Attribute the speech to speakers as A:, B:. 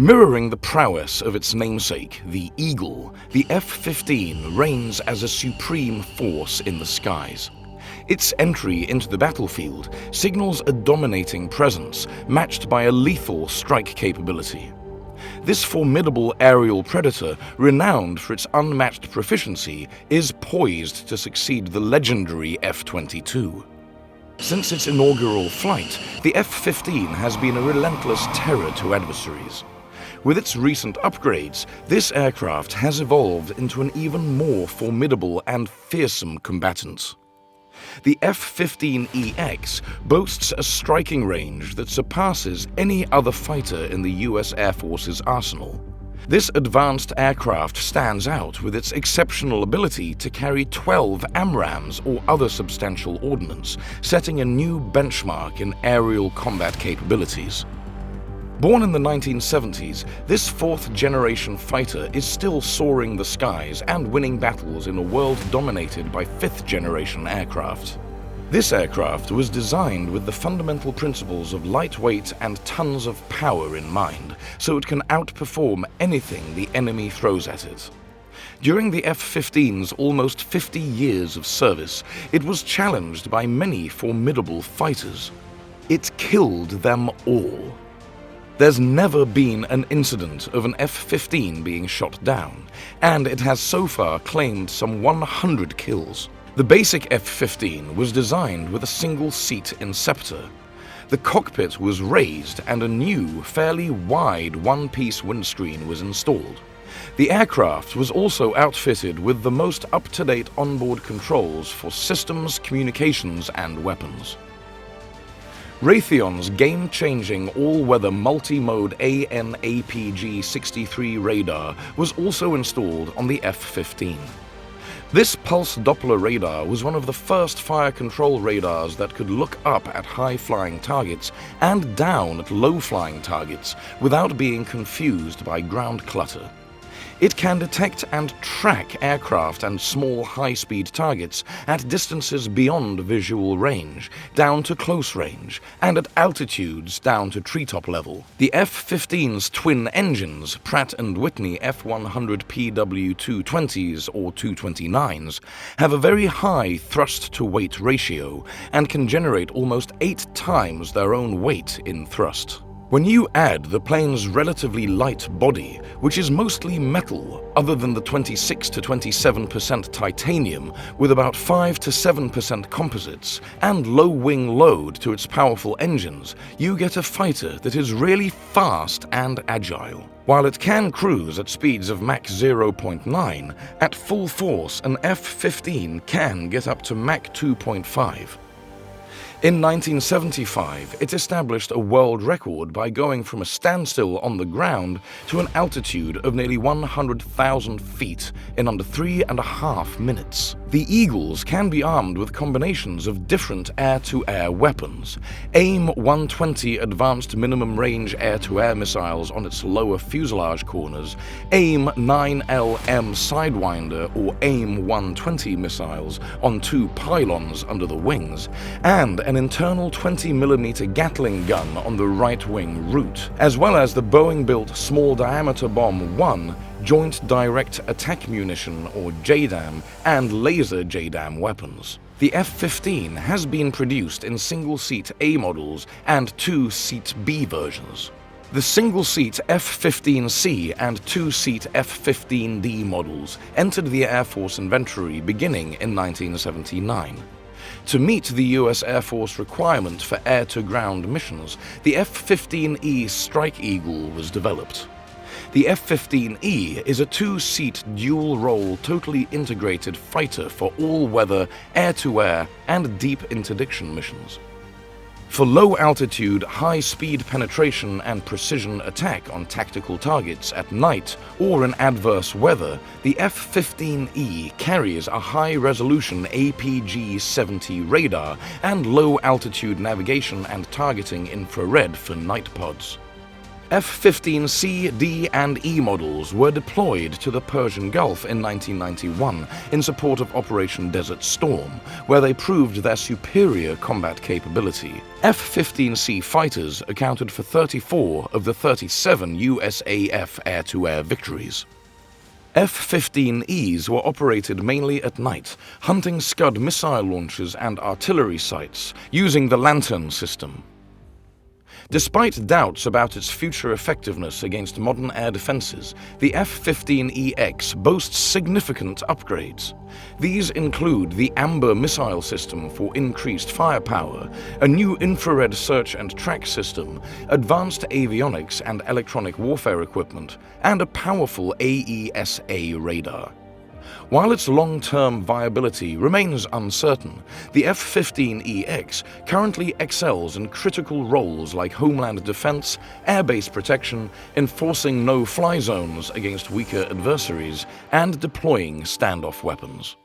A: Mirroring the prowess of its namesake, the Eagle, the F-15 reigns as a supreme force in the skies. Its entry into the battlefield signals a dominating presence, matched by a lethal strike capability. This formidable aerial predator, renowned for its unmatched proficiency, is poised to succeed the legendary F-22. Since its inaugural flight, the F-15 has been a relentless terror to adversaries. With its recent upgrades, this aircraft has evolved into an even more formidable and fearsome combatant. The F-15EX boasts a striking range that surpasses any other fighter in the US Air Force's arsenal. This advanced aircraft stands out with its exceptional ability to carry 12 AMRAAMs or other substantial ordnance, setting a new benchmark in aerial combat capabilities. Born in the 1970s, this fourth-generation fighter is still soaring the skies and winning battles in a world dominated by fifth-generation aircraft. This aircraft was designed with the fundamental principles of lightweight and tons of power in mind, so it can outperform anything the enemy throws at it. During the F-15's almost 50 years of service, it was challenged by many formidable fighters. It killed them all. There's never been an incident of an F-15 being shot down, and it has so far claimed some 100 kills. The basic F-15 was designed with a single-seat inceptor. The cockpit was raised and a new, fairly wide one-piece windscreen was installed. The aircraft was also outfitted with the most up-to-date onboard controls for systems, communications, and weapons. Raytheon's game-changing all-weather multi-mode AN/APG-63 radar was also installed on the F-15. This pulse Doppler radar was one of the first fire control radars that could look up at high-flying targets and down at low-flying targets without being confused by ground clutter. It can detect and track aircraft and small high-speed targets at distances beyond visual range, down to close range, and at altitudes down to treetop level. The F-15's twin engines, Pratt & Whitney F-100PW220s or 229s, have a very high thrust-to-weight ratio and can generate almost 8 times their own weight in thrust. When you add the plane's relatively light body, which is mostly metal other than the 26 to 27% titanium with about 5 to 7% composites, and low wing load to its powerful engines, you get a fighter that is really fast and agile. While it can cruise at speeds of Mach 0.9, at full force an F-15 can get up to Mach 2.5. In 1975, it established a world record by going from a standstill on the ground to an altitude of nearly 100,000 feet in under 3.5 minutes. The Eagles can be armed with combinations of different air-to-air weapons. AIM-120 advanced minimum-range air-to-air missiles on its lower fuselage corners, AIM-9LM Sidewinder or AIM-120 missiles on 2 pylons under the wings, and an internal 20mm Gatling gun on the right-wing root, as well as the Boeing-built Small-Diameter Bomb 1 Joint Direct Attack Munition or JDAM and laser JDAM weapons. The F-15 has been produced in single-seat A models and 2-seat B versions. The single-seat F-15C and 2-seat F-15D models entered the Air Force inventory beginning in 1979. To meet the US Air Force requirement for air-to-ground missions, the F-15E Strike Eagle was developed. The F-15E is a 2-seat dual-role totally integrated fighter for all-weather, air-to-air, and deep interdiction missions. For low-altitude, high-speed penetration and precision attack on tactical targets at night or in adverse weather, the F-15E carries a high-resolution APG-70 radar and low-altitude navigation and targeting infrared for night pods. F-15C, D, and E models were deployed to the Persian Gulf in 1991 in support of Operation Desert Storm, where they proved their superior combat capability. F-15C fighters accounted for 34 of the 37 USAF air-to-air victories. F-15Es were operated mainly at night, hunting Scud missile launchers and artillery sites, using the Lantern system. Despite doubts about its future effectiveness against modern air defenses, the F-15EX boasts significant upgrades. These include the Amber missile system for increased firepower, a new infrared search and track system, advanced avionics and electronic warfare equipment, and a powerful AESA radar. While its long-term viability remains uncertain, the F-15EX currently excels in critical roles like homeland defense, airbase protection, enforcing no-fly zones against weaker adversaries, and deploying standoff weapons.